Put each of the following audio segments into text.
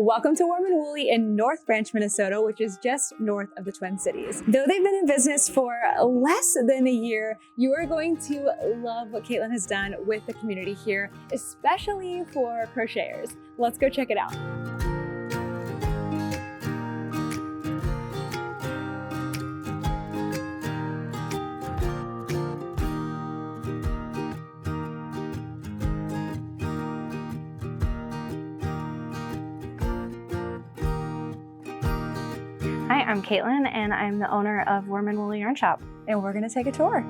Welcome to Warm and Woolly in North Branch, Minnesota, which is just north of the Twin Cities. Though they've been in business for less than a year, you are going to love what Kaitlyn has done with the community here, especially for crocheters. Let's go check it out. Hi, I'm Kaitlyn, and I'm the owner of Warm and Woolly Yarn Shop. And we're gonna take a tour.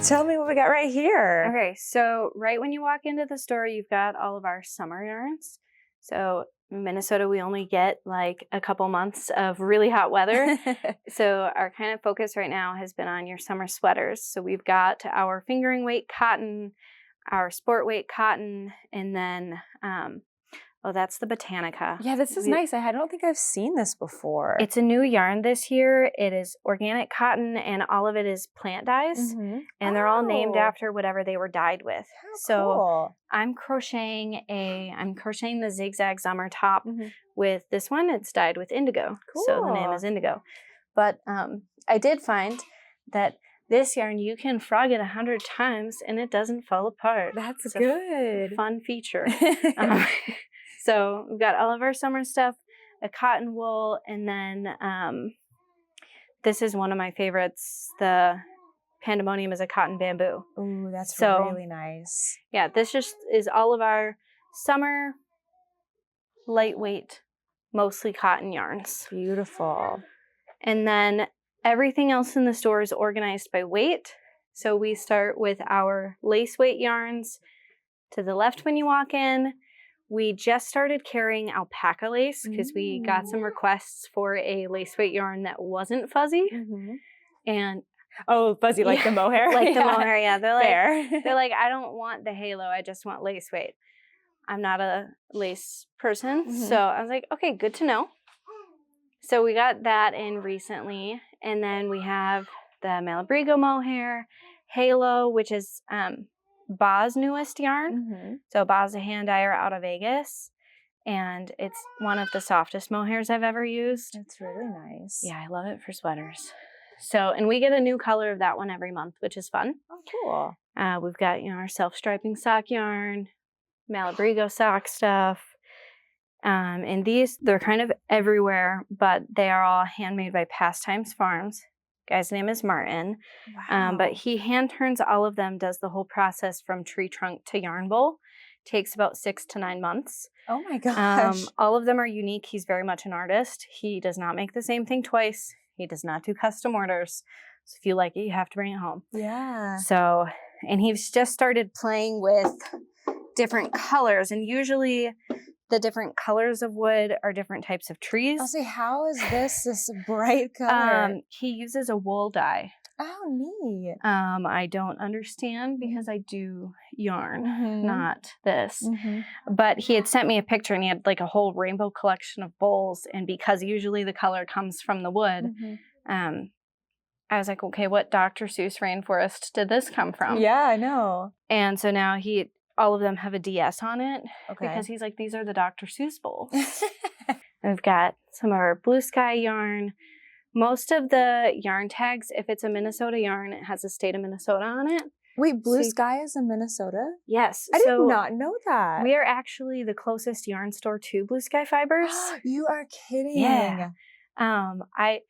Tell me what we got right here. Okay, so right when you walk into the store, you've got all of our summer yarns. So in Minnesota, we only get like a couple months of really hot weather. So our kind of focus right now has been on your summer sweaters. So we've got our fingering weight cotton, our sport weight cotton, and then, oh, that's the Botanica. Yeah, this is nice. I don't think I've seen this before. It's a new yarn this year. It is organic cotton, and all of it is plant dyes, and they're all named after whatever they were dyed with. Cool. I'm crocheting the zigzag summer top with this one. It's dyed with indigo, so the name is indigo. But I did find that this yarn, you can frog it 100 times and it doesn't fall apart. That's it's good. A fun feature. So we've got all of our summer stuff, a cotton wool, and then this is one of my favorites. The Pandemonium is a cotton bamboo. Ooh, that's really nice. Yeah, this just is all of our summer lightweight, mostly cotton yarns. Beautiful. And then everything else in the store is organized by weight. So we start with our lace weight yarns to the left when you walk in. We just started carrying alpaca lace because we got some requests for a lace weight yarn that wasn't fuzzy. And fuzzy like the mohair? Like the mohair, yeah. They're like, I don't want the halo, I just want lace weight. I'm not a lace person. So I was like, okay, good to know. So we got that in recently. And then we have the Malabrigo mohair, Halo, which is Ba's newest yarn. So Ba's a hand dyer out of Vegas. And it's one of the softest mohairs I've ever used. It's really nice. Yeah, I love it for sweaters. So, and we get a new color of that one every month, which is fun. Oh, cool. We've got, our self-striping sock yarn, Malabrigo sock stuff. And these, they're kind of everywhere, but they are all handmade by Pastimes Farms. Guy's name is Martin. Wow. But he hand turns all of them, does the whole process from tree trunk to yarn bowl. Takes about 6 to 9 months. Oh my gosh. All of them are unique. He's very much an artist. He does not make the same thing twice. He does not do custom orders. So if you like it, you have to bring it home. Yeah. So, and he's just started playing with different colors, and usually the different colors of wood are different types of trees. I'll say, how is this bright color? He uses a wool dye. Oh, neat. I don't understand because I do yarn, not this. But he had sent me a picture, and he had like a whole rainbow collection of bowls. And because usually the color comes from the wood, I was like, okay, what Dr. Seuss rainforest did this come from? Yeah, I know. And so now all of them have a DS on it because he's like, these are the Dr. Seuss bowls. We've got some of our blue sky yarn. Most of the yarn tags, if it's a Minnesota yarn, it has the state of Minnesota on it. Wait, blue sky is in Minnesota? Yes. I did not know that. We are actually the closest yarn store to Blue Sky Fibers. You are kidding. Yeah. I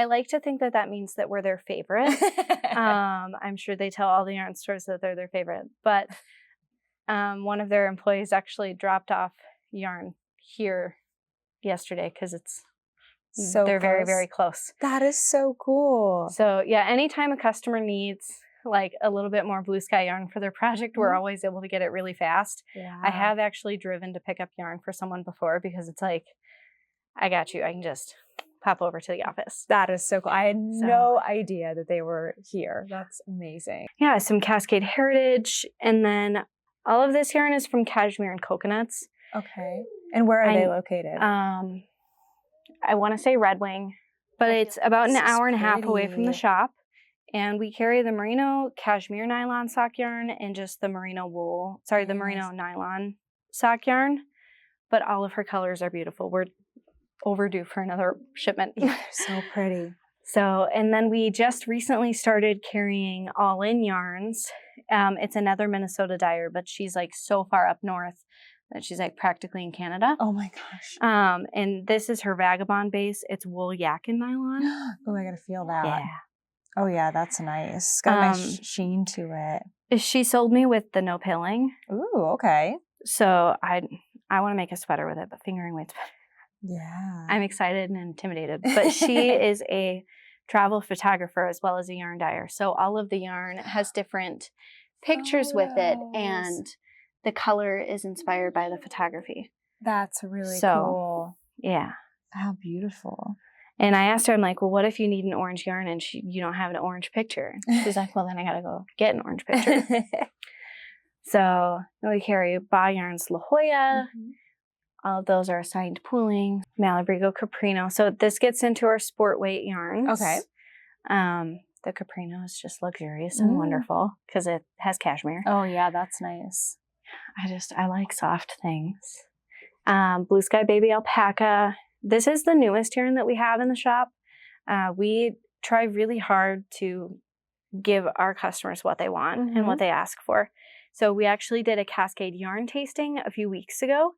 like to think that means that we're their favorite. I'm sure they tell all the yarn stores that they're their favorite. But one of their employees actually dropped off yarn here yesterday because they're very, very close. That is so cool. So yeah, anytime a customer needs like a little bit more blue sky yarn for their project, we're always able to get it really fast. Yeah. I have actually driven to pick up yarn for someone before because it's like, I got you. I can just pop over to the office. That is so cool. I had no idea that they were here. That's amazing. Yeah, some Cascade Heritage. And then all of this yarn is from cashmere and coconuts. Okay. And where are they located? I want to say Red Wing, but it's about an hour and a half away from the shop. And we carry the merino cashmere nylon sock yarn and just the merino the merino nylon sock yarn. But all of her colors are beautiful. We're overdue for another shipment. So pretty. So, and then we just recently started carrying All In yarns. It's another Minnesota dyer, but she's like so far up north that she's like practically in Canada. Oh my gosh. And this is her Vagabond base. It's wool yak and nylon. Oh, I gotta feel that. Yeah. Oh yeah, that's nice. It's got a nice sheen to it. She sold me with the no pilling. Ooh, okay. So I want to make a sweater with it, but fingering weight's better. Yeah. I'm excited and intimidated. But she is a travel photographer as well as a yarn dyer. So all of the yarn has different pictures with it, and the color is inspired by the photography. That's really cool. Yeah. How beautiful. And I asked her, I'm like, well, what if you need an orange yarn and you don't have an orange picture? She's like, well, then I got to go get an orange picture. So we carry Ba Yarns La Jolla. Mm-hmm. All of those are assigned pooling. Malabrigo Caprino. So this gets into our sport weight yarns. Okay. The Caprino is just luxurious and wonderful because it has cashmere. Oh yeah, that's nice. I like soft things. Blue Sky Baby Alpaca. This is the newest yarn that we have in the shop. We try really hard to give our customers what they want and what they ask for. So we actually did a Cascade yarn tasting a few weeks ago,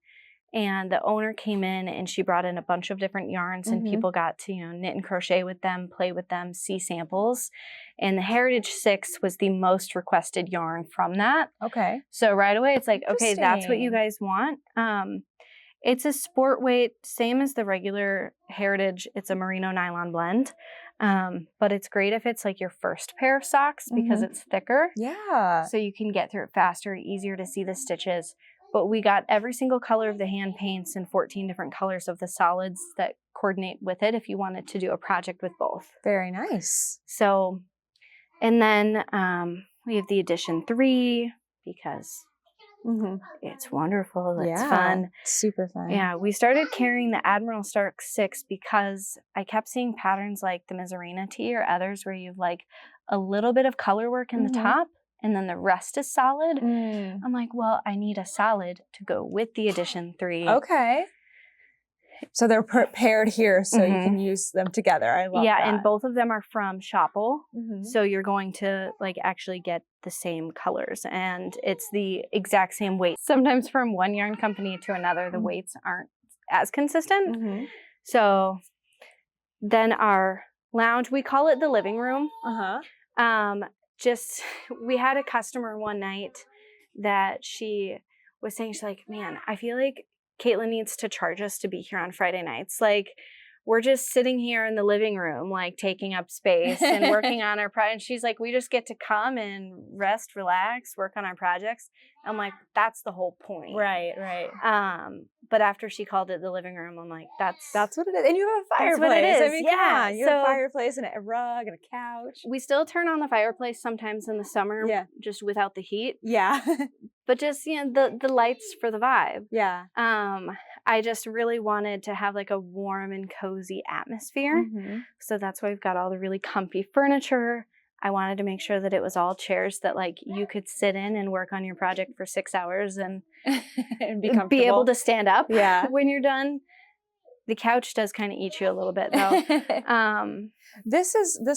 and the owner came in and she brought in a bunch of different yarns and people got to, knit and crochet with them, play with them, see samples. And the Heritage 6 was the most requested yarn from that. Okay. So right away it's like, okay, that's what you guys want. It's a sport weight, same as the regular Heritage. It's a merino nylon blend. But it's great if it's like your first pair of socks because it's thicker. Yeah. So you can get through it faster, easier to see the stitches. But we got every single color of the hand paints and 14 different colors of the solids that coordinate with it if you wanted to do a project with both. Very nice. So, and then we have the Edition 3 because it's wonderful. It's fun. Super fun. Yeah, we started carrying the Admiral Stark 6 because I kept seeing patterns like the Mizarina tee or others where you've like a little bit of color work in the top and then the rest is solid. I'm like, well, I need a solid to go with the Edition 3. Okay. So they're paired here so you can use them together. I love that. Yeah, and both of them are from Shopple. So you're going to like actually get the same colors and it's the exact same weight. Sometimes from one yarn company to another, the weights aren't as consistent. So then our lounge, we call it the living room. We had a customer one night that she was saying, she's like, man, I feel like Kaitlyn needs to charge us to be here on Friday nights. Like, we're just sitting here in the living room, like taking up space and working on our project. And she's like, we just get to come and rest, relax, work on our projects. I'm like, that's the whole point. Right. But after she called it the living room, I'm like, that's what it is. And you have a fireplace. That's what it is. I mean, come on. You have a fireplace and a rug and a couch. We still turn on the fireplace sometimes in the summer, just without the heat. Yeah. But just, the lights for the vibe. Yeah. I just really wanted to have like a warm and cozy atmosphere. So that's why we've got all the really comfy furniture. I wanted to make sure that it was all chairs that like you could sit in and work on your project for 6 hours and, and be comfortable. Be able to stand up when you're done. The couch does kind of eat you a little bit though. This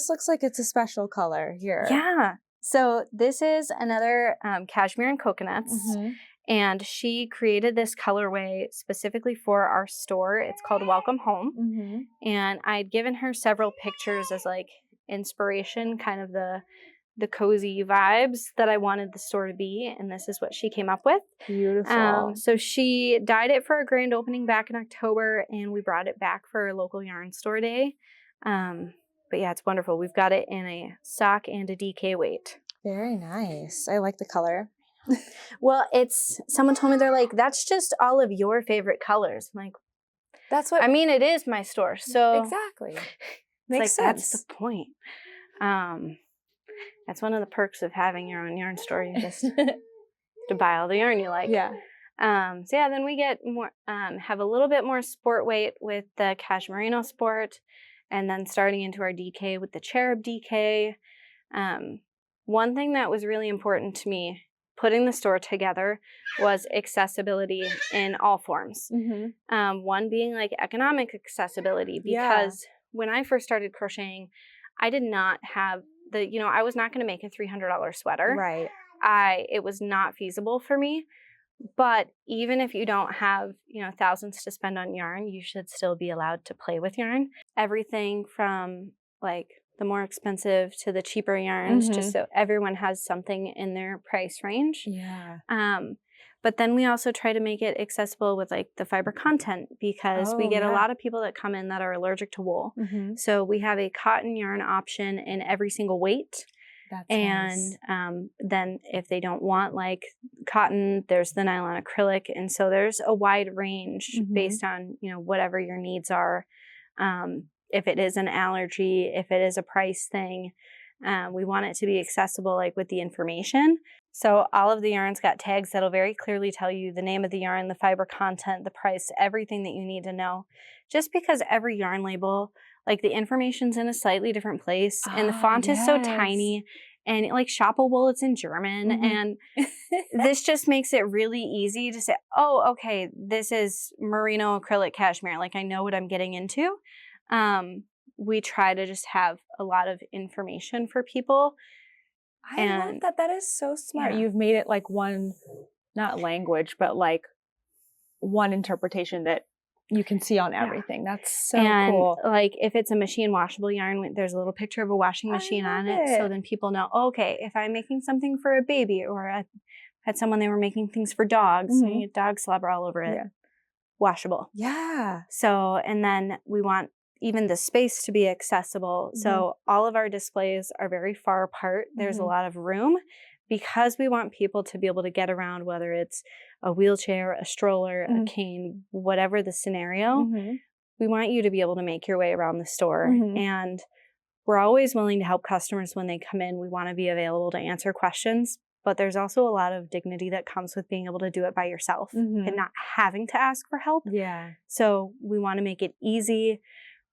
looks like it's a special color here. Yeah. So this is another cashmere and coconuts. And she created this colorway specifically for our store. It's called Welcome Home. And I'd given her several pictures as like inspiration, kind of the cozy vibes that I wanted the store to be. And this is what she came up with. Beautiful. So she dyed it for a grand opening back in October and we brought it back for a local yarn store day. But yeah, it's wonderful. We've got it in a sock and a DK weight. Very nice. I like the color. Well, someone told me, they're like, that's just all of your favorite colors. I'm like, that's what, I mean, it is my store. So exactly. Makes sense. That's the point. That's one of the perks of having your own yarn store. You just to buy all the yarn you like. Yeah. So yeah, then we get more, have a little bit more sport weight with the Cashmerino Sport, and then starting into our DK with the Cherub DK. One thing that was really important to me putting the store together was accessibility in all forms. One being like economic accessibility, because when I first started crocheting, I did not have I was not going to make a $300 sweater. Right. It was not feasible for me. But even if you don't have, thousands to spend on yarn, you should still be allowed to play with yarn. Everything from like the more expensive to the cheaper yarns, just so everyone has something in their price range. Yeah. But then we also try to make it accessible with like the fiber content, because we get a lot of people that come in that are allergic to wool. So we have a cotton yarn option in every single weight. That's and nice. Then if they don't want like cotton, there's the nylon acrylic. And so there's a wide range based on, whatever your needs are. If it is an allergy, if it is a price thing, we want it to be accessible, like with the information. So all of the yarns got tags that'll very clearly tell you the name of the yarn, the fiber content, the price, everything that you need to know. Just because every yarn label, like the information's in a slightly different place, and the font is so tiny, and like Shoppa wool, it's in German, and this just makes it really easy to say, oh, okay, this is merino acrylic cashmere. Like I know what I'm getting into. We try to just have a lot of information for people. I love that. That is so smart. You've made it like one, not language, but like one interpretation that you can see on everything. That's so cool. Like if it's a machine washable yarn, there's a little picture of a washing machine on it. So then people know, okay, if I'm making something for a baby, or I had someone, they were making things for dogs, and you get dog slobber all over it. Washable. Yeah. So, and then we want even the space to be accessible. So all of our displays are very far apart. There's a lot of room, because we want people to be able to get around, whether it's a wheelchair, a stroller, a cane, whatever the scenario. We want you to be able to make your way around the store. And we're always willing to help customers when they come in. We want to be available to answer questions, but there's also a lot of dignity that comes with being able to do it by yourself and not having to ask for help. Yeah. So we want to make it easy.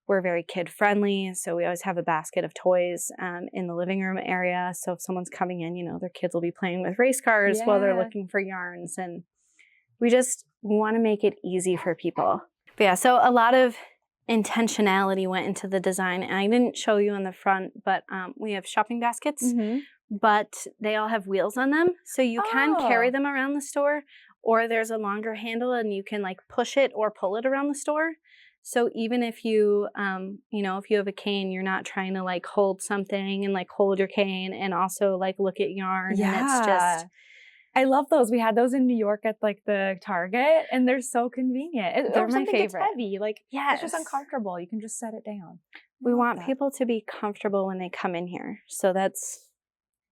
We're very kid friendly, so we always have a basket of toys in the living room area. So if someone's coming in, their kids will be playing with race cars while they're looking for yarns. And we want to make it easy for people. But yeah, so a lot of intentionality went into the design. And I didn't show you in the front, but we have shopping baskets, but they all have wheels on them. So you can carry them around the store, or there's a longer handle and you can like push it or pull it around the store. So even if you, if you have a cane, you're not trying to like hold something and like hold your cane and also like look at yarn. And it's just, I love those. We had those in New York at like the Target, and they're so convenient. They're my favorite. It's heavy. Like, it's just uncomfortable. You can just set it down. We want people to be comfortable when they come in here. So that's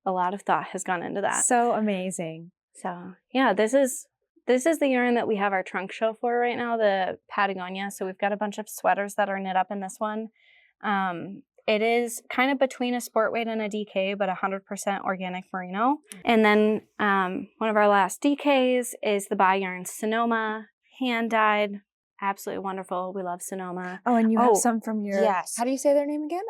a lot of thought has gone into that. So amazing. So yeah, this is the yarn that we have our trunk show for right now, the Patagonia. So we've got a bunch of sweaters that are knit up in this one. It is kind of between a sport weight and a DK, but 100% organic merino. And then one of our last DKs is the By Yarn Sonoma, hand dyed, absolutely wonderful. We love Sonoma. Oh, and you have some from your, how do you say their name again?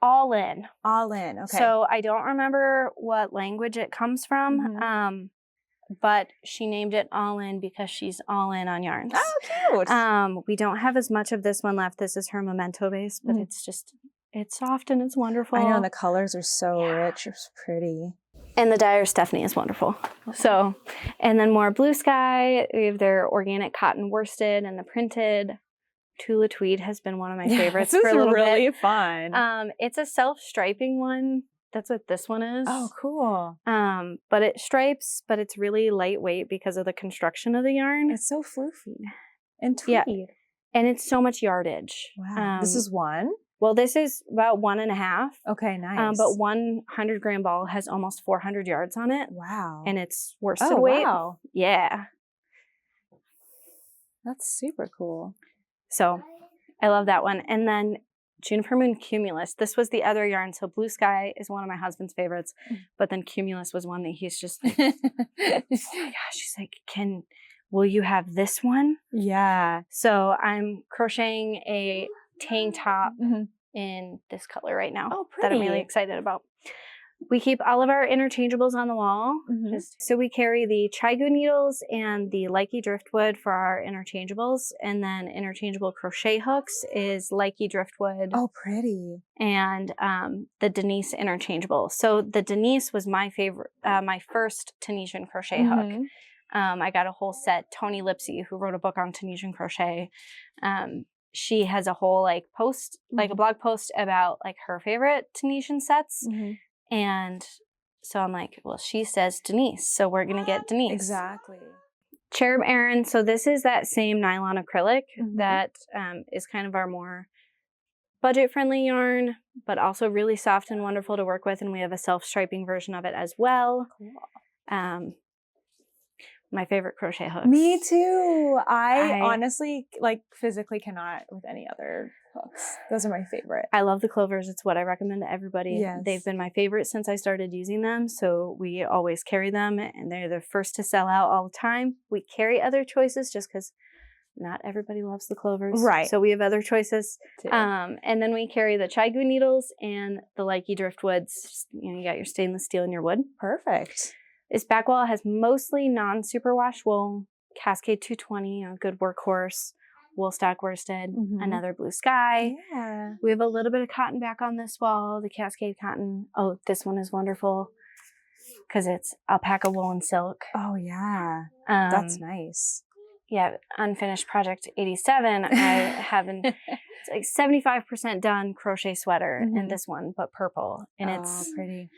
All In. All In, okay. So I don't remember what language it comes from. But she named it All In because she's all in on yarns. Oh, cute. We don't have as much of this one left. This is her memento base, but it's soft and it's wonderful. I know, and the colors are so rich. It's pretty. And the dyer Stephanie is wonderful. So, and then more Blue Sky. We have their organic cotton worsted and the printed. Tula Tweed has been one of my favorites for a little bit. This is really fun. It's a self-striping one. That's what this one is. Oh, cool. But it stripes, but it's really lightweight because of the construction of the yarn. It's so floofy and tweed. Yeah. And it's so much yardage. Wow. This is one? Well, this is about 1.5. Okay, nice. But 100 gram ball has almost 400 yards on it. Wow. And it's worsted weight. Wow. Yeah. That's super cool. So I love that one. And then Juniper Moon Cumulus. This was the other yarn. So Blue Sky is one of my husband's favorites, but then Cumulus was one that he's just like, oh my gosh, he's like, will you have this one? Yeah. So I'm crocheting a tank top in this color right now. Oh, pretty. That I'm really excited about. We keep all of our interchangeables on the wall. So we carry the Chigu needles and the Likey driftwood for our interchangeables. And then interchangeable crochet hooks is Likey driftwood. Oh, pretty. And the Denise interchangeable. So the Denise was my favorite, my first Tunisian crochet hook. I got a whole set. Toni Lipsy, who wrote a book on Tunisian crochet, she has a whole like post, like a blog post about like her favorite Tunisian sets. And so I'm like, well, she says Denise, so we're going to get Denise. Exactly. Cherub Aran. So this is that same nylon acrylic that is kind of our more budget-friendly yarn, but also really soft and wonderful to work with. And we have a self-striping version of it as well. Cool. My favorite crochet hooks. Me too. I honestly like physically cannot with any other hooks. Those are my favorite. I love the clovers. It's what I recommend to everybody. Yes. They've been my favorite since I started using them. So we always carry them and they're the first to sell out all the time. We carry other choices just because not everybody loves the clovers. Right. So we have other choices. Too. And then we carry the Chigu needles and the Likey driftwoods. You know, you got your stainless steel and your wood. Perfect. This back wall has mostly non-superwash wool, Cascade 220, a good workhorse, wool stock worsted, another blue sky. Yeah. We have a little bit of cotton back on this wall, the Cascade cotton. Oh, this one is wonderful because it's alpaca wool and silk. Oh, yeah. That's nice. Yeah, unfinished project 87. I haven't, it's like 75% done crochet sweater in this one, but purple. And it's pretty.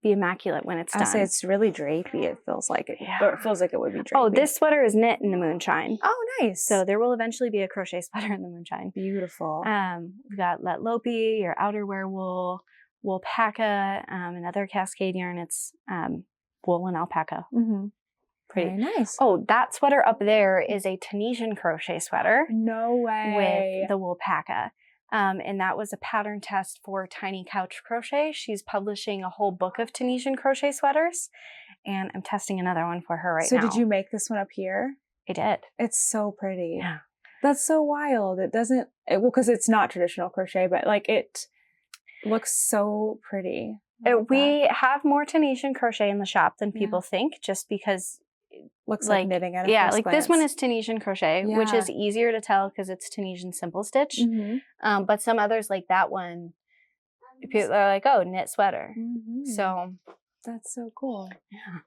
Be immaculate when it's done. I'll say it's really drapey. It feels like it. Yeah. Or it feels like it would be drapey. Oh, this sweater is knit in the moonshine. Oh, nice. So there will eventually be a crochet sweater in the moonshine. Beautiful. We've got Let Lopi, your outerwear wool, Woolpaca, another Cascade yarn. It's wool and alpaca. Pretty. Very nice. Oh, that sweater up there is a Tunisian crochet sweater. No way. With the Woolpaca. And that was a pattern test for Tiny Couch Crochet. She's publishing a whole book of Tunisian crochet sweaters, and I'm testing another one for her right now. So did you make this one up here? I did. It's so pretty. Yeah. That's so wild. It doesn't, well, because it's not traditional crochet, but like it looks so pretty. We have more Tunisian crochet in the shop than people think, just because looks like knitting at a yeah, first like glance. this one is Tunisian crochet, which is easier to tell because it's Tunisian simple stitch. But some others like that one, people are like, oh, knit sweater. So that's so cool. Yeah.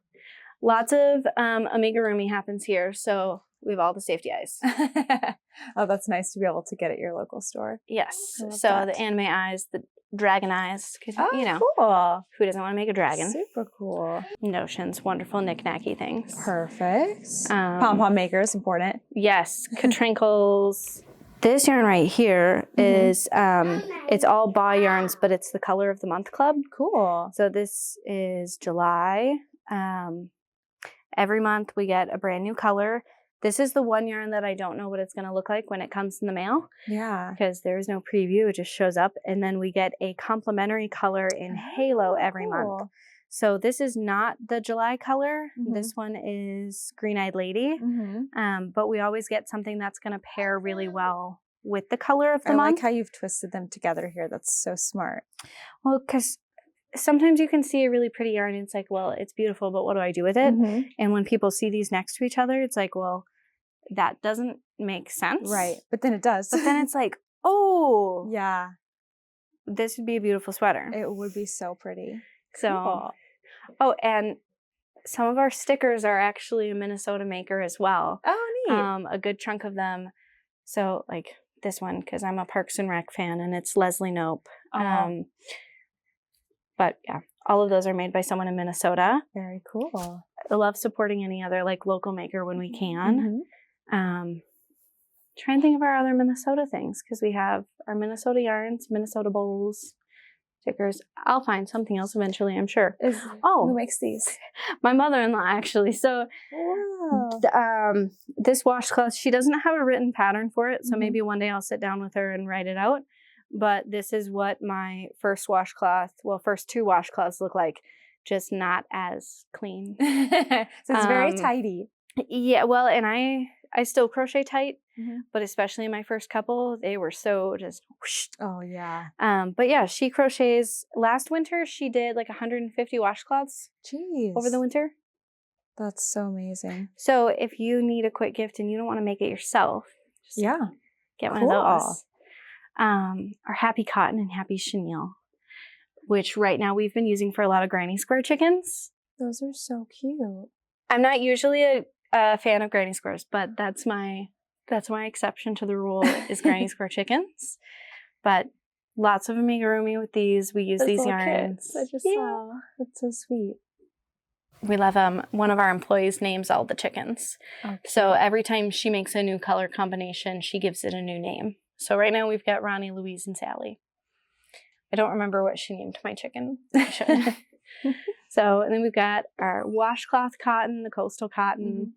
Lots of amigurumi happens here, so we have all the safety eyes. Oh, that's nice to be able to get at your local store. Yes. So the anime eyes, the dragon eyes, because you know, cool. Who doesn't want to make a dragon? Super cool. Notions, wonderful knick-knacky things. Perfect. Pom-pom makers, important. Yes, Katrinkles. This yarn right here is, it's all Ba yarns, but it's the Color of the Month Club. Cool. So this is July. Every month we get a brand new color. This is the one yarn that I don't know what it's going to look like when it comes in the mail. Yeah. Because there is no preview. It just shows up. And then we get a complimentary color in Halo every month. So this is not the July color. This one is Green Eyed Lady. But we always get something that's going to pair really well with the color of the month. I like how you've twisted them together here. That's so smart. Well, because sometimes you can see a really pretty yarn and it's like, well, it's beautiful, but what do I do with it? And when people see these next to each other, it's like, well, that doesn't make sense. Right. But then it does. But then it's like, oh, yeah, this would be a beautiful sweater. It would be so pretty. So, cool. Oh, and some of our stickers are actually a Minnesota maker as well. Oh, neat. A good chunk of them. So like this one, because I'm a Parks and Rec fan, and it's Leslie Knope. But yeah, all of those are made by someone in Minnesota. Very cool. I love supporting any other like local maker when we can. Try and think of our other Minnesota things, because we have our Minnesota yarns, Minnesota bowls, stickers. I'll find something else eventually, I'm sure. Who makes these? My mother-in-law, actually. So this washcloth, she doesn't have a written pattern for it, so maybe one day I'll sit down with her and write it out. But this is what my first washcloth, well, first two washcloths look like, just not as clean. So it's very tidy. Yeah, well, and I still crochet tight, but especially my first couple, they were so just whoosh. Oh, yeah. But yeah, she crochets. Last winter, she did like 150 washcloths Jeez. over the winter. That's so amazing. So if you need a quick gift and you don't want to make it yourself, just get one of those. Our Happy Cotton and Happy Chenille, which right now we've been using for a lot of granny square chickens. Those are so cute. I'm not usually a fan of granny squares, but that's my exception to the rule is granny square chickens. But lots of amigurumi with these. We use these yarns. I just saw. That's so sweet. We love them. One of our employees names all the chickens. Okay. So every time she makes a new color combination, she gives it a new name. So right now we've got Ronnie, Louise, and Sally. I don't remember what she named my chicken. I should. So, and then we've got our washcloth cotton, the coastal cotton,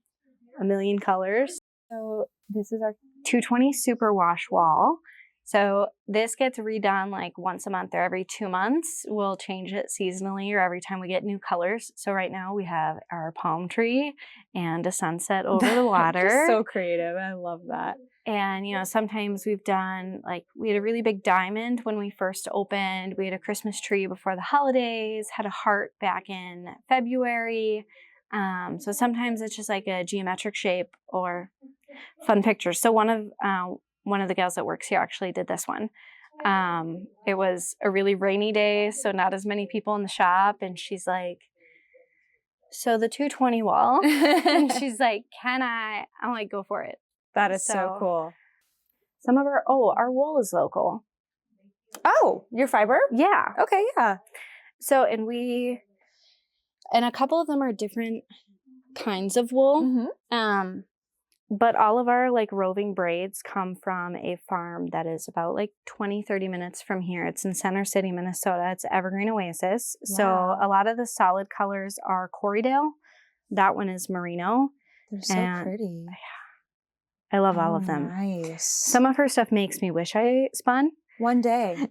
a million colors. So this is our 220 super wash wall. So this gets redone like once a month or every 2 months. We'll change it seasonally or every time we get new colors. So right now we have our palm tree and a sunset over the water. Just so creative. I love that. And, you know, sometimes we've done, like, we had a really big diamond when we first opened. We had a Christmas tree before the holidays, had a heart back in February. So sometimes it's just like a geometric shape or fun pictures. So one of the gals that works here actually did this one. It was a really rainy day, so not as many people in the shop. And she's like, so the 220 wall. And she's like, I'm like, go for it. That is so cool. Some of our wool is local. Oh, your fiber? Yeah. Okay, yeah. So, and a couple of them are different kinds of wool. But all of our like roving braids come from a farm that is about like 20-30 minutes from here. It's in Center City, Minnesota. It's Evergreen Oasis. Wow. So a lot of the solid colors are Corriedale. That one is Merino. They're so pretty. I love all of them. Nice. Some of her stuff makes me wish I spun. One day.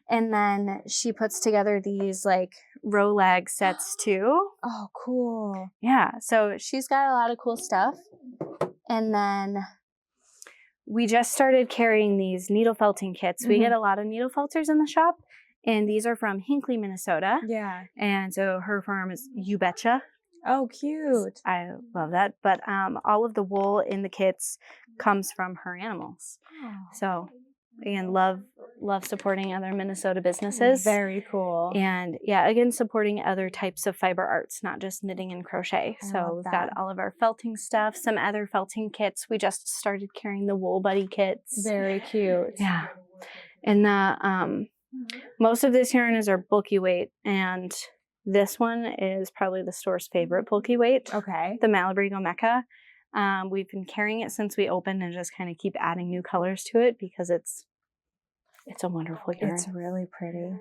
And then she puts together these like row lag sets too. Oh, cool. Yeah. So she's got a lot of cool stuff. And then we just started carrying these needle felting kits. We get a lot of needle felters in the shop. And these are from Hinckley, Minnesota. Yeah. And so her farm is You Betcha. Oh, cute. I love that. But all of the wool in the kits comes from her animals. Oh. So, again, love supporting other Minnesota businesses. Very cool. And yeah, again, supporting other types of fiber arts, not just knitting and crochet. So we've got all of our felting stuff, some other felting kits. We just started carrying the Wool Buddy kits. Very cute. Yeah. And the most of this yarn is our bulky weight, and this one is probably the store's favorite bulky weight. Okay. The Malabrigo Mecca. We've been carrying it since we opened and just kind of keep adding new colors to it because it's a wonderful yarn. It's really pretty.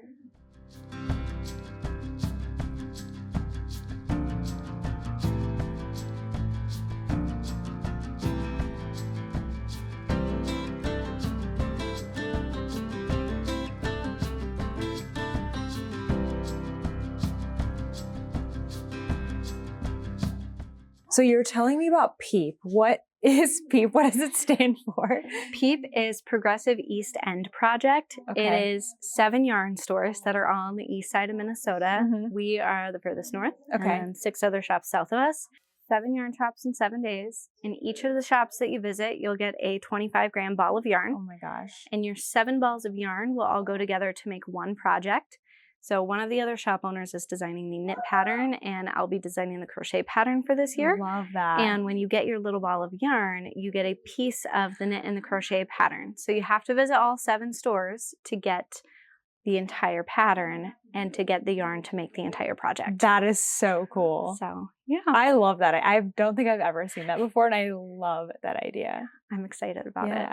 So you're telling me about PEEP. What is PEEP? What does it stand for? PEEP is Progressive East End Project. Okay. It is 7 yarn stores that are all on the east side of Minnesota. We are the furthest north. Okay. And 6 other shops south of us. 7 yarn shops in 7 days. In each of the shops that you visit, you'll get a 25-gram ball of yarn. Oh my gosh. And your 7 balls of yarn will all go together to make one project. So one of the other shop owners is designing the knit pattern, and I'll be designing the crochet pattern for this year. Love that. And when you get your little ball of yarn, you get a piece of the knit and the crochet pattern. So you have to visit all 7 stores to get the entire pattern and to get the yarn to make the entire project. That is so cool. So, yeah. I love that. I don't think I've ever seen that before, and I love that idea. I'm excited about it.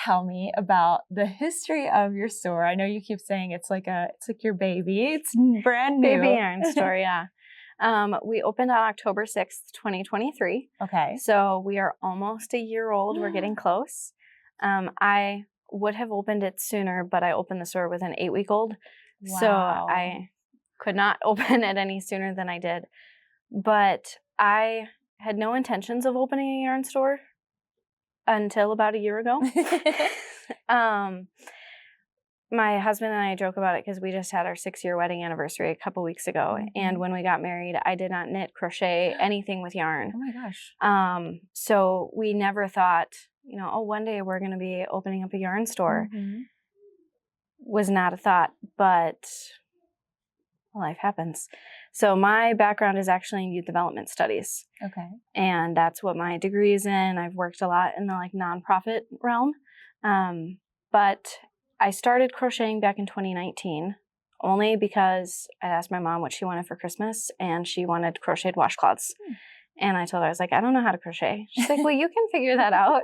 tell me about the history of your store? I know you keep saying it's like your baby. It's brand new. Baby yarn store, yeah. We opened on October 6th, 2023. Okay. So we are almost a year old. We're getting close. I would have opened it sooner, but I opened the store with an 8-week-old. Wow. So I could not open it any sooner than I did. But I had no intentions of opening a yarn store until about a year ago. My husband and I joke about it because we just had our 6-year wedding anniversary a couple weeks ago. Mm-hmm. And when we got married, I did not knit, crochet, anything with yarn. Oh my gosh. So we never thought, one day we're going to be opening up a yarn store. Mm-hmm. Was not a thought, but life happens. So my background is actually in youth development studies. Okay. And that's what my degree is in. I've worked a lot in the nonprofit realm. But I started crocheting back in 2019 only because I asked my mom what she wanted for Christmas, and she wanted crocheted washcloths. And I told her, I was like, I don't know how to crochet. She's like, well, you can figure that out.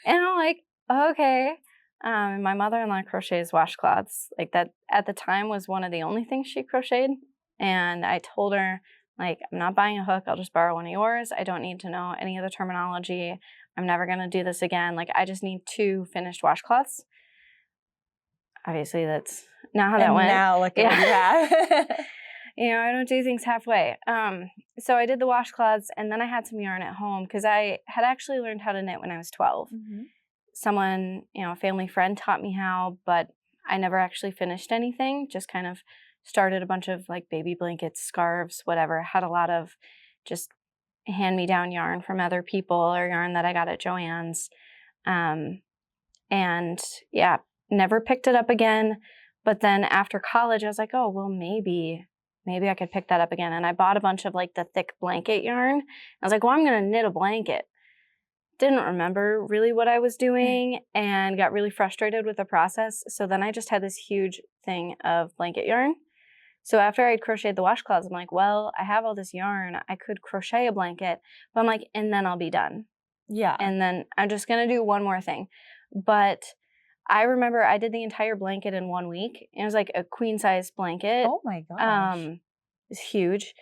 And I'm like, okay. My mother-in-law crochets washcloths. That at the time was one of the only things she crocheted. And I told her, I'm not buying a hook. I'll just borrow one of yours. I don't need to know any of the terminology. I'm never going to do this again. I just need 2 finished washcloths. Obviously, that's not how that went. Now look at what you have. I don't do things halfway. So I did the washcloths, and then I had some yarn at home because I had actually learned how to knit when I was 12. Mm-hmm. Someone, a family friend taught me how, but I never actually finished anything. Just kind of started a bunch of baby blankets, scarves, whatever. Had a lot of just hand-me-down yarn from other people or yarn that I got at Joann's. And yeah, never picked it up again. But then after college, I was like, oh, well, maybe I could pick that up again. And I bought a bunch of the thick blanket yarn. I was like, well, I'm going to knit a blanket. Didn't remember really what I was doing and got really frustrated with the process. So then I just had this huge thing of blanket yarn. So after I'd crocheted the washcloths, I'm like, well, I have all this yarn. I could crochet a blanket. But I'm like, and then I'll be done. Yeah. And then I'm just going to do one more thing. But I remember I did the entire blanket in 1 week. It was a queen size blanket. Oh my gosh. It was huge.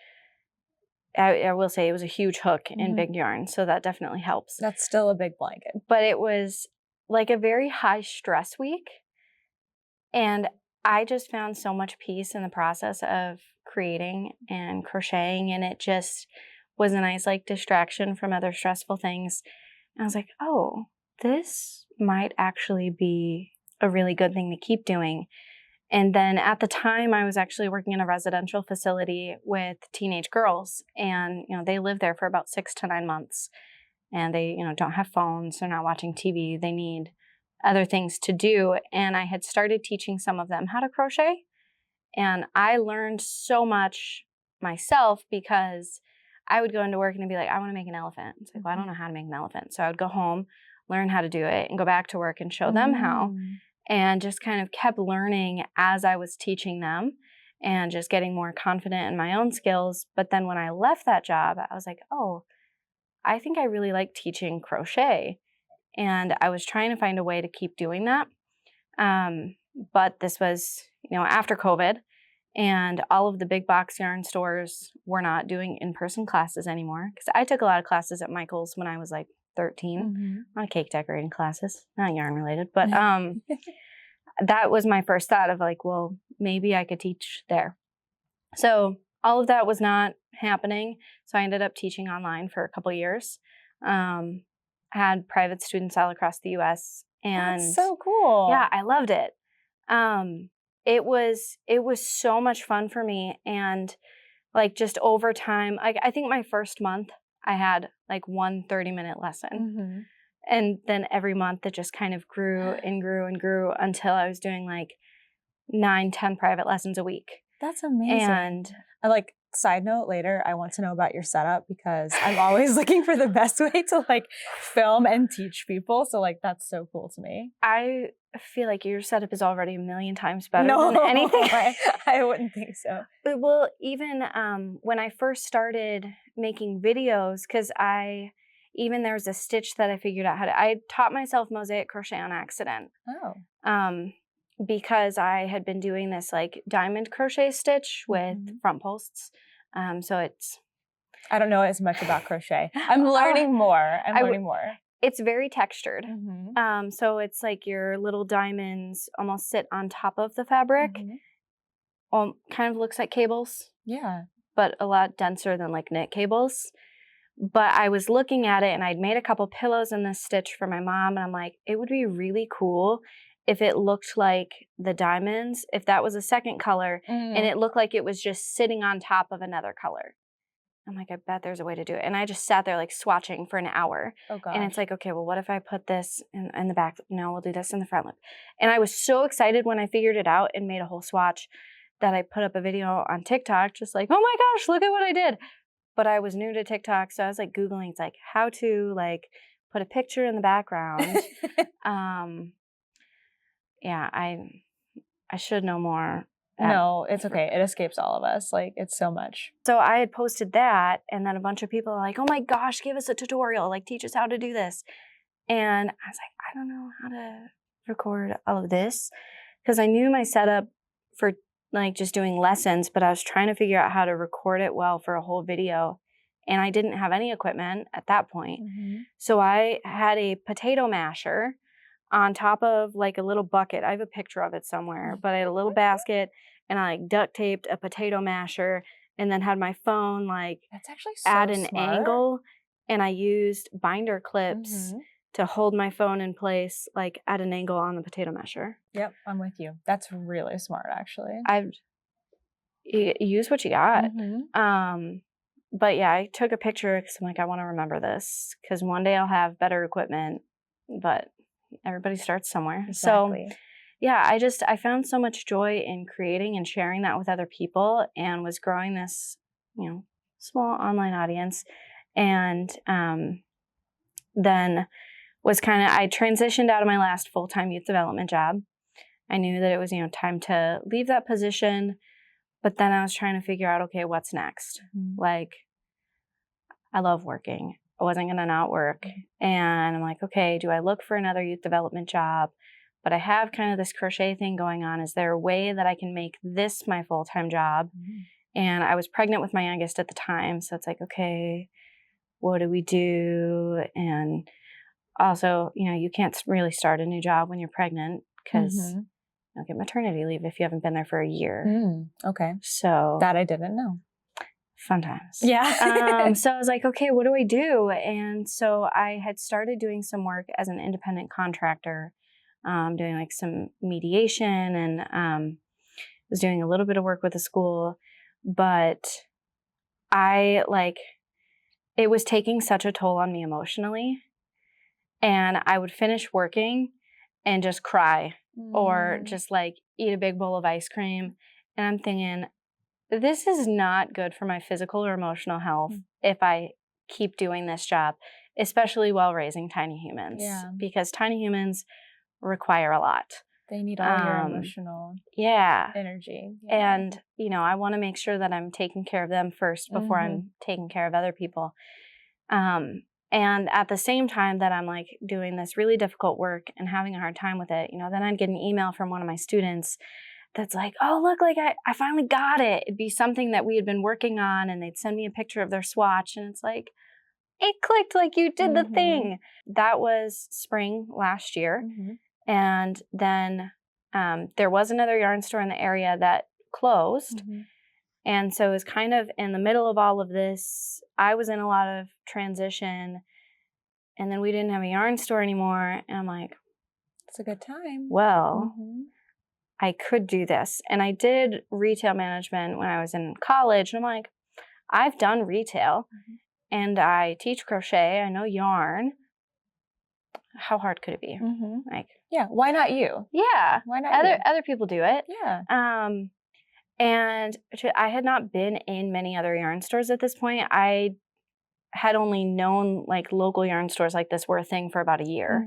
I will say it was a huge hook in big yarn, so that definitely helps. That's still a big blanket. But it was a very high stress week. And I just found so much peace in the process of creating and crocheting. And it just was a nice distraction from other stressful things. And I was like, oh, this might actually be a really good thing to keep doing. And then at the time, I was actually working in a residential facility with teenage girls. And, they live there for about 6 to 9 months. And they, don't have phones. They're not watching TV. They need other things to do. And I had started teaching some of them how to crochet. And I learned so much myself because I would go into work and I'd be like, I want to make an elephant. It's like, well, I don't know how to make an elephant. So I would go home, learn how to do it, and go back to work and show them how. And just kind of kept learning as I was teaching them and just getting more confident in my own skills. But then when I left that job, I was like, oh, I think I really like teaching crochet. And I was trying to find a way to keep doing that. But this was, after COVID, and all of the big box yarn stores were not doing in-person classes anymore. Because I took a lot of classes at Michael's when I was 13, a lot of cake decorating classes, not yarn related, but that was my first thought of well, maybe I could teach there. So all of that was not happening. So I ended up teaching online for a couple of years. Had private students all across the US. And that's so cool. Yeah, I loved it. It was so much fun for me. And just over time, I think my first month, I had 1 30-minute lesson. And then every month it just kind of grew and grew and grew until I was doing 9, 10 private lessons a week. That's amazing. And side note later, I want to know about your setup because I'm always looking for the best way to film and teach people. So that's so cool to me. I feel like your setup is already a million times better than anything. I wouldn't think so. Well, even when I first started making videos, because even there was a stitch that I figured out how to, I taught myself mosaic crochet on accident. Oh. Because I had been doing this like diamond crochet stitch with front posts. So it's... I don't know as much about crochet. I'm learning more. I'm learning more. It's very textured. So it's like your little diamonds almost sit on top of the fabric. Kind of looks like cables. Yeah. But a lot denser than like knit cables. But I was looking at it and I'd made a couple pillows in this stitch for my mom. And I'm like, it would be really cool if it looked like the diamonds, if that was a second color and it looked like it was just sitting on top of another color. I'm like, I bet there's a way to do it. And I just sat there like swatching for an hour. Oh, gosh. And it's like, okay, well, what if I put this in the back? No, we'll do this in the front loop. And I was so excited when I figured it out and made a whole swatch that I put up a video on TikTok, just like, oh my gosh, look at what I did. But I was new to TikTok, so I was like Googling, it's like how to like put a picture in the background. Yeah, I should know more. No, it's okay. It escapes all of us. Like, it's so much. So I had posted that, and then a bunch of people are like, oh my gosh, give us a tutorial. Like, teach us how to do this. And I was like, I don't know how to record all of this. Because I knew my setup for, like, just doing lessons, but I was trying to figure out how to record it well for a whole video. And I didn't have any equipment at that point. So I had a potato masher on top of like a little bucket. I have a picture of it somewhere, but I had a little basket and I like duct taped a potato masher and then had my phone like that's actually so at an smart. angle, and I used binder clips to hold my phone in place like at an angle on the potato masher. Yep, I'm with you. That's really smart actually. You use what you got. But yeah, I took a picture because I'm like, I want to remember this because one day I'll have better equipment, but everybody starts somewhere. Exactly. So yeah, I found so much joy in creating and sharing that with other people and was growing this, you know, small online audience. And then was I transitioned out of my last full-time youth development job. I knew that it was, you know, time to leave that position. But then I was trying to figure out, okay, what's next? Like, I love working. I wasn't going to not work. And I'm like, okay, do I look for another youth development job? But I have kind of this crochet thing going on. Is there a way that I can make this my full-time job? And I was pregnant with my youngest at the time. So it's like, okay, what do we do? And also, you know, you can't really start a new job when you're pregnant because you don't get maternity leave if you haven't been there for a year. Okay. So that I didn't know. Fun times. Yeah. So I was like, okay, what do I do? And so I had started doing some work as an independent contractor, doing like some mediation and was doing a little bit of work with the school, but it was taking such a toll on me emotionally. And I would finish working and just cry or just like eat a big bowl of ice cream. And I'm thinking, this is not good for my physical or emotional health if I keep doing this job, especially while raising tiny humans. Yeah. Because tiny humans require a lot. They need all your emotional energy. Yeah. And, you know, I want to make sure that I'm taking care of them first before I'm taking care of other people. And at the same time that I'm like doing this really difficult work and having a hard time with it, you know, then I'd get an email from one of my students that's like, oh, look, like I finally got it. It'd be something that we had been working on and they'd send me a picture of their swatch and it's like, it clicked, like you did the thing. That was spring last year. And then there was another yarn store in the area that closed. And so it was kind of in the middle of all of this. I was in a lot of transition and then we didn't have a yarn store anymore. And I'm like, it's a good time. Well, I could do this. And I did retail management when I was in college. And I'm like, I've done retail and I teach crochet. I know yarn. How hard could it be? Like, yeah, why not you? Yeah. Why not you? Other people do it. Yeah. And I had not been in many other yarn stores at this point. I had only known like local yarn stores like this were a thing for about a year.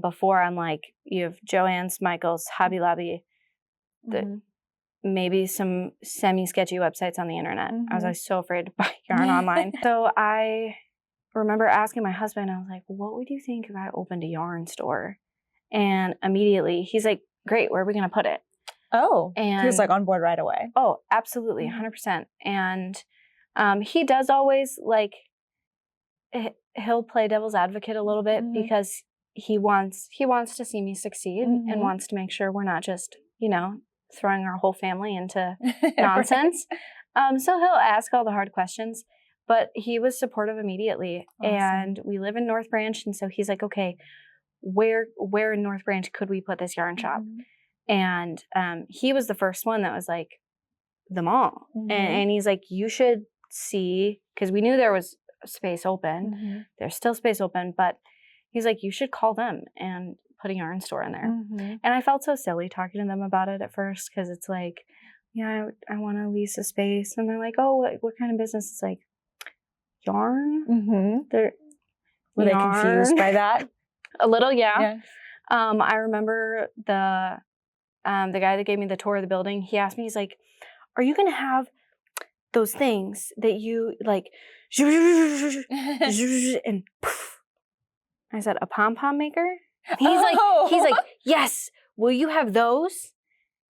Before I'm like, you have Joann's, Michael's, Hobby Lobby, maybe some semi-sketchy websites on the internet. I was like so afraid to buy yarn online. So I remember asking my husband, I was like, what would you think if I opened a yarn store? And immediately he's like, great, where are we going to put it? Oh, and he was like on board right away. Oh, absolutely, 100%. And he does always like, he'll play devil's advocate a little bit because he wants to see me succeed and wants to make sure we're not just, you know, throwing our whole family into nonsense. Right. So he'll ask all the hard questions, but he was supportive immediately. Awesome. And we live in North Branch, and so he's like, okay, where in North Branch could we put this yarn shop? And he was the first one that was like, the mall. And he's like, you should see, because we knew there was space open. There's still space open, but he's like, you should call them and put a yarn store in there. And I felt so silly talking to them about it at first, because it's like, yeah, I want to lease a space. And they're like, oh, what kind of business? It's like, yarn? Were they confused by that? A little, yeah. I remember the guy that gave me the tour of the building, he asked me, he's like, are you going to have those things that you like, and poof. I said, a pom-pom maker? He's like, yes, will you have those?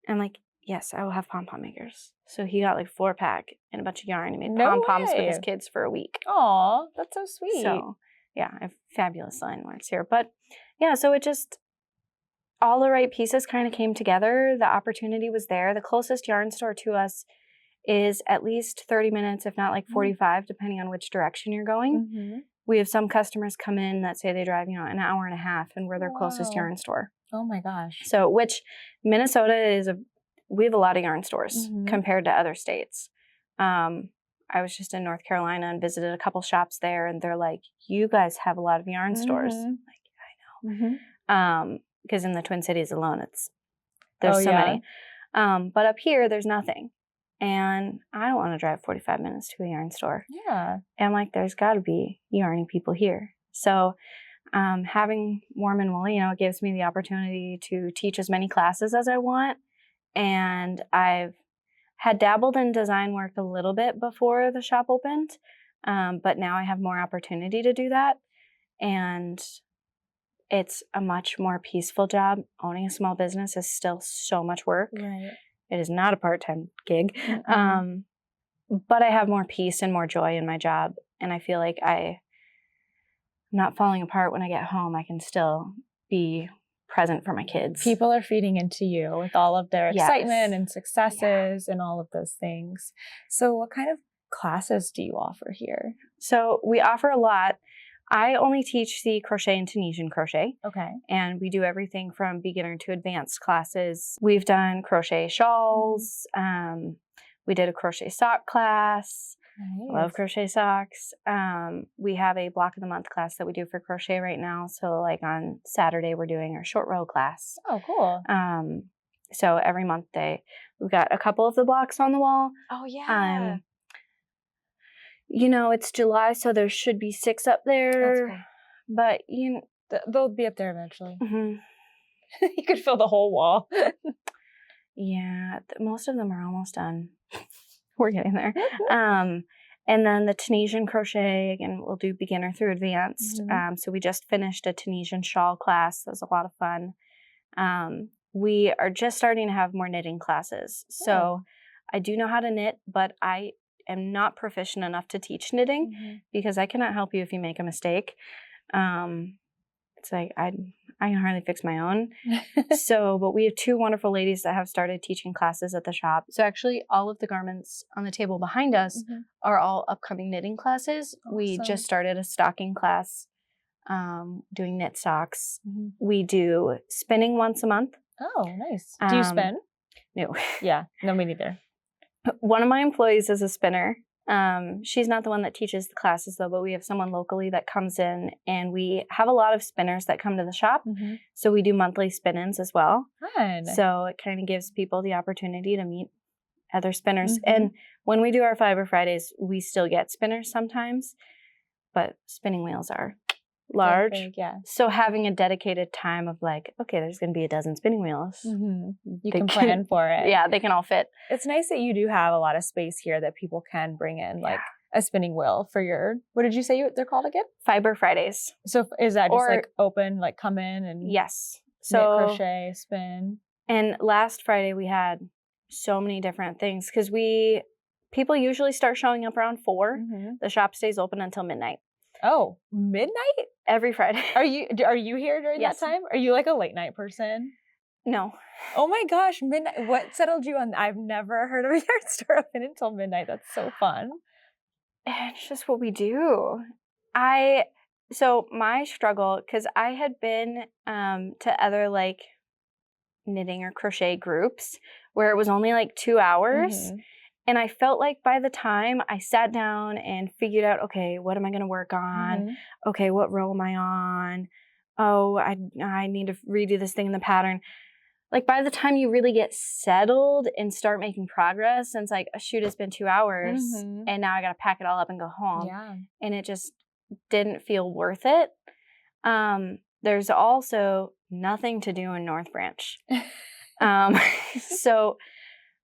And I'm like, yes, I will have pom-pom makers. So he got like 4-pack and a bunch of yarn and made pom-poms with his kids for a week. Aw, that's so sweet. So yeah, I have fabulous landlords here. But yeah, so it just, all the right pieces kind of came together. The opportunity was there. The closest yarn store to us is at least 30 minutes, if not like 45, depending on which direction you're going. We have some customers come in that say they drive, you know, an hour and a half, and we're their closest yarn store. Oh my gosh. So, which Minnesota we have a lot of yarn stores compared to other states. I was just in North Carolina and visited a couple shops there, and they're like, you guys have a lot of yarn stores. I'm like, I know. Because in the Twin Cities alone, there's so many. But up here, there's nothing. And I don't want to drive 45 minutes to a yarn store. Yeah. And I'm like, there's got to be yarning people here. So having Warm and Woolly, you know, it gives me the opportunity to teach as many classes as I want. And I've had dabbled in design work a little bit before the shop opened, but now I have more opportunity to do that. And it's a much more peaceful job. Owning a small business is still so much work. Right. It is not a part-time gig. But I have more peace and more joy in my job. And I feel like I'm not falling apart when I get home. I can still be present for my kids. People are feeding into you with all of their excitement and successes and all of those things. So what kind of classes do you offer here? So we offer a lot. I only teach the crochet and Tunisian crochet. Okay. And we do everything from beginner to advanced classes. We've done crochet shawls. We did a crochet sock class. Nice. Love crochet socks. We have a block of the month class that we do for crochet right now. So like on Saturday, we're doing our short row class. Oh, cool. So every month we've got a couple of the blocks on the wall. Oh, yeah. You know, it's July, so there should be 6 up there. That's cool. But they'll be up there eventually. You could fill the whole wall. Yeah, most of them are almost done. We're getting there. And then the Tunisian crochet, again, we'll do beginner through advanced. So we just finished a Tunisian shawl class. That was a lot of fun. We are just starting to have more knitting classes. So I do know how to knit, but I am not proficient enough to teach knitting because I cannot help you if you make a mistake. It's like I can hardly fix my own. But we have 2 wonderful ladies that have started teaching classes at the shop. So actually all of the garments on the table behind us are all upcoming knitting classes. Awesome. We just started a stocking class, doing knit socks. We do spinning once a month. Oh, nice. Do you spin? No. Yeah, no, me neither. One of my employees is a spinner. She's not the one that teaches the classes though, but we have someone locally that comes in, and we have a lot of spinners that come to the shop. So we do monthly spin-ins as well. Fun. So it kind of gives people the opportunity to meet other spinners. And when we do our Fiber Fridays, we still get spinners sometimes, but spinning wheels are large. Big, yeah. So having a dedicated time of like, okay, there's going to be a dozen spinning wheels. You can plan for it. Yeah, they can all fit. It's nice that you do have a lot of space here that people can bring in like a spinning wheel for your, what did you say they're called again? Fiber Fridays. So is that just like open, like come in and yes. knit, crochet, spin? And last Friday we had so many different things because people usually start showing up around 4. The shop stays open until midnight. Oh, midnight? Every Friday. Are you here during that time? Are you like a late night person? No. Oh my gosh, midnight. What settled you on? I've never heard of a yard store open until midnight. That's so fun. It's just what we do. So my struggle, because I had been to other like knitting or crochet groups where it was only like 2 hours. And I felt like by the time I sat down and figured out, okay, what am I going to work on? Okay, what row am I on? Oh, I need to redo this thing in the pattern. Like by the time you really get settled and start making progress, and it's like, oh, shoot, it's been 2 hours and now I got to pack it all up and go home. Yeah. And it just didn't feel worth it. There's also nothing to do in North Branch. So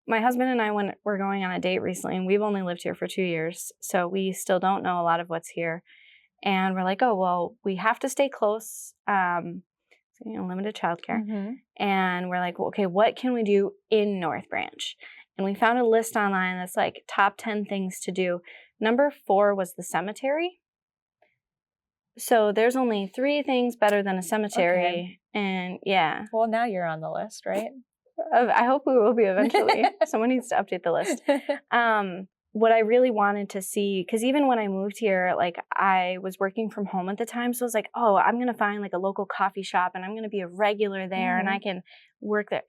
my husband and I were going on a date recently, and we've only lived here for 2 years. So we still don't know a lot of what's here. And we're like, oh, well, we have to stay close. So, limited childcare. And we're like, well, okay, what can we do in North Branch? And we found a list online that's like top 10 things to do. Number 4 was the cemetery. So there's only 3 things better than a cemetery. Okay. And yeah. Well, now you're on the list, right? I hope we will be eventually. Someone needs to update the list. What I really wanted to see, because even when I moved here, like I was working from home at the time. So I was like, oh, I'm going to find like a local coffee shop and I'm going to be a regular there and I can work there.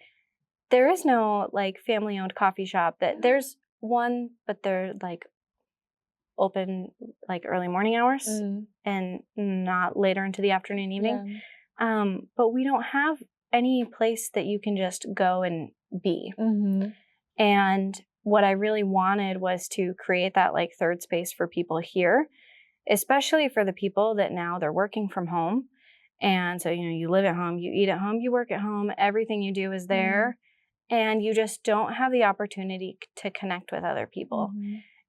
There is no like family owned coffee shop there's one, but they're like open like early morning hours and not later into the afternoon, evening. Yeah. But we don't have any place that you can just go and be. And what I really wanted was to create that like third space for people here, especially for the people that now they're working from home. And so, you live at home, you eat at home, you work at home, everything you do is there. And you just don't have the opportunity to connect with other people.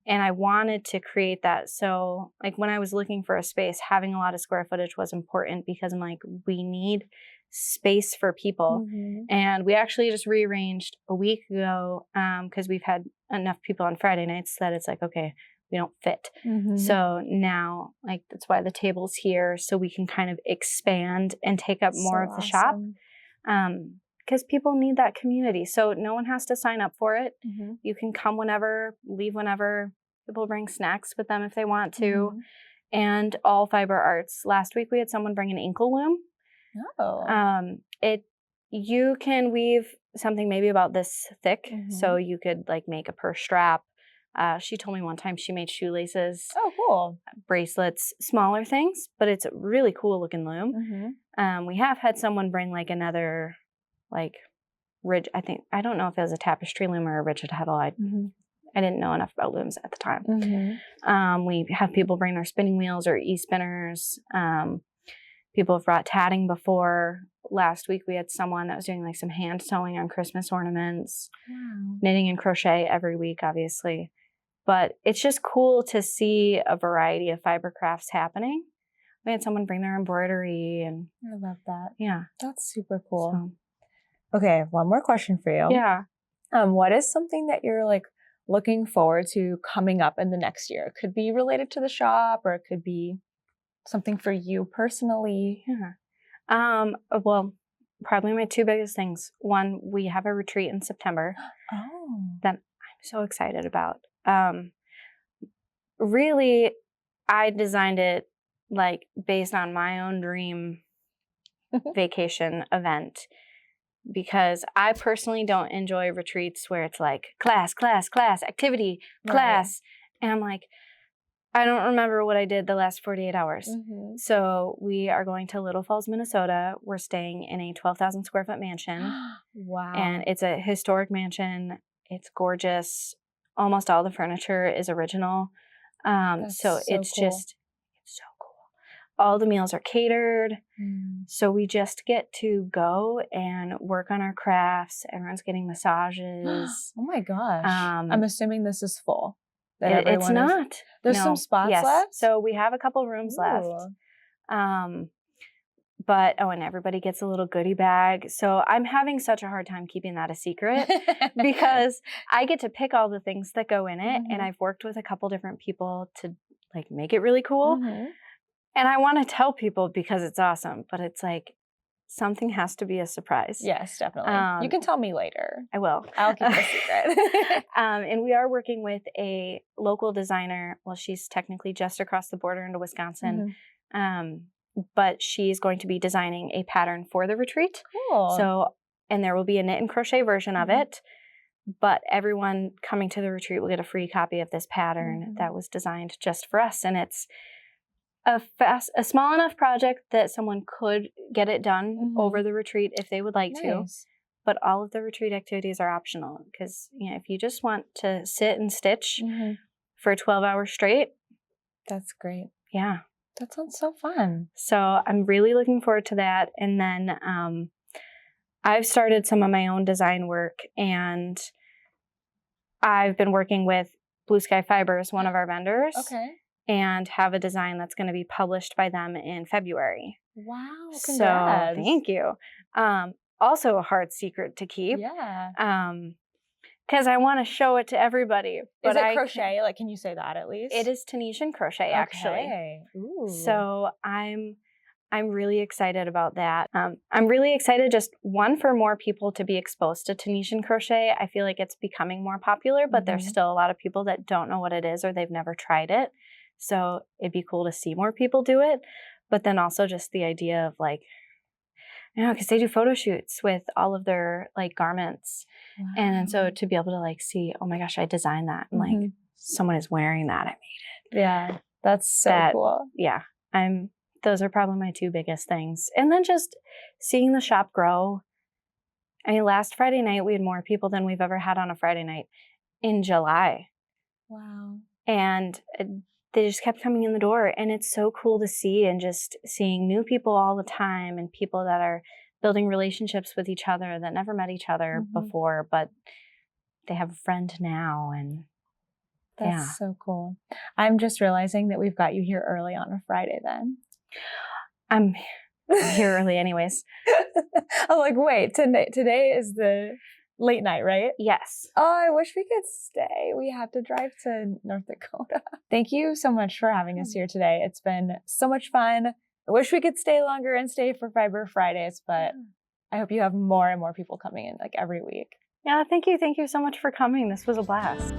And I wanted to create that. So like when I was looking for a space, having a lot of square footage was important because I'm like, we need space for people. And we actually just rearranged a week ago because we've had enough people on Friday nights that it's like, okay, we don't fit. So now like that's why the table's here, so we can kind of expand and take up more of the shop because people need that community. So no one has to sign up for it. You can come whenever, leave whenever. People bring snacks with them if they want to. And all fiber arts. Last week we had someone bring an ankle loom. You can weave something maybe about this thick, so you could like make a purse strap. She told me one time she made shoelaces. Oh, cool. Bracelets, smaller things, but it's a really cool looking loom. We have had someone bring like another like ridge. I don't know if it was a tapestry loom or a rigid heddle. I didn't know enough about looms at the time. We have people bring their spinning wheels or e-spinners. People have brought tatting before. Last week we had someone that was doing like some hand sewing on Christmas ornaments. Knitting and crochet every week, obviously. But it's just cool to see a variety of fiber crafts happening. We had someone bring their embroidery and I love that. Yeah. That's super cool. So. Okay, one more question for you. Yeah. What is something that you're like looking forward to coming up in the next year? It could be related to the shop or it could be something for you personally. Well, probably my 2 biggest things. One, we have a retreat in September that I'm so excited about. Really, I designed it like based on my own dream vacation event because I personally don't enjoy retreats where it's like class, activity, class. And I'm like, I don't remember what I did the last 48 hours. So we are going to Little Falls, Minnesota. We're staying in a 12,000 square foot mansion. Wow. And it's a historic mansion. It's gorgeous. Almost all the furniture is original. So it's cool. It's so cool. All the meals are catered. So we just get to go and work on our crafts. Everyone's getting massages. Oh my gosh. I'm assuming this is full. that everyone It's is? not. There's No. some spots Yes. left? So we have a couple rooms left. But, and everybody gets a little goodie bag. So I'm having such a hard time keeping that a secret because I get to pick all the things that go in it. And I've worked with a couple different people to like make it really cool. And I want to tell people because it's awesome, but it's like something has to be a surprise. Yes, definitely. You can tell me later. I will. I'll keep it a secret. And we are working with a local designer. Well, she's technically just across the border into Wisconsin. But she's going to be designing a pattern for the retreat. Cool. So, and there will be a knit and crochet version of it. But everyone coming to the retreat will get a free copy of this pattern that was designed just for us. And it's a small enough project that someone could get it done over the retreat if they would like to. But all of the retreat activities are optional because if you just want to sit and stitch for 12 hours straight. That's great. Yeah. That sounds so fun. So I'm really looking forward to that. And then I've started some of my own design work, and I've been working with Blue Sky Fibers, one of our vendors, and have a design that's going to be published by them in February. Wow, congrats. So thank you. Also a hard secret to keep. Yeah. Because I want to show it to everybody. Is it crochet? Like, can you say that at least? It is Tunisian crochet, actually. Ooh. So I'm really excited about that. I'm really excited just, one, for more people to be exposed to Tunisian crochet. I feel like it's becoming more popular, but there's still a lot of people that don't know what it is or they've never tried it. So it'd be cool to see more people do it. But then also just the idea of like, because they do photo shoots with all of their like garments. Wow. And so to be able to like see, oh my gosh, I designed that. And like someone is wearing that. I made it. Yeah. That's so cool. Yeah. Those are probably my two biggest things. And then just seeing the shop grow. I mean, last Friday night, we had more people than we've ever had on a Friday night in July. Wow. And they just kept coming in the door, and it's so cool to see, and just seeing new people all the time, and people that are building relationships with each other that never met each other before, but they have a friend now. And that's so cool. I'm just realizing that we've got you here early on a Friday then. I'm here early anyways. I'm like, wait, today is the late night, right? Yes. Oh, I wish we could stay. We have to drive to North Dakota. Thank you so much for having us here today. It's been so much fun. I wish we could stay longer and stay for Fiber Fridays, but I hope you have more and more people coming in like every week. Yeah, thank you. Thank you so much for coming. This was a blast.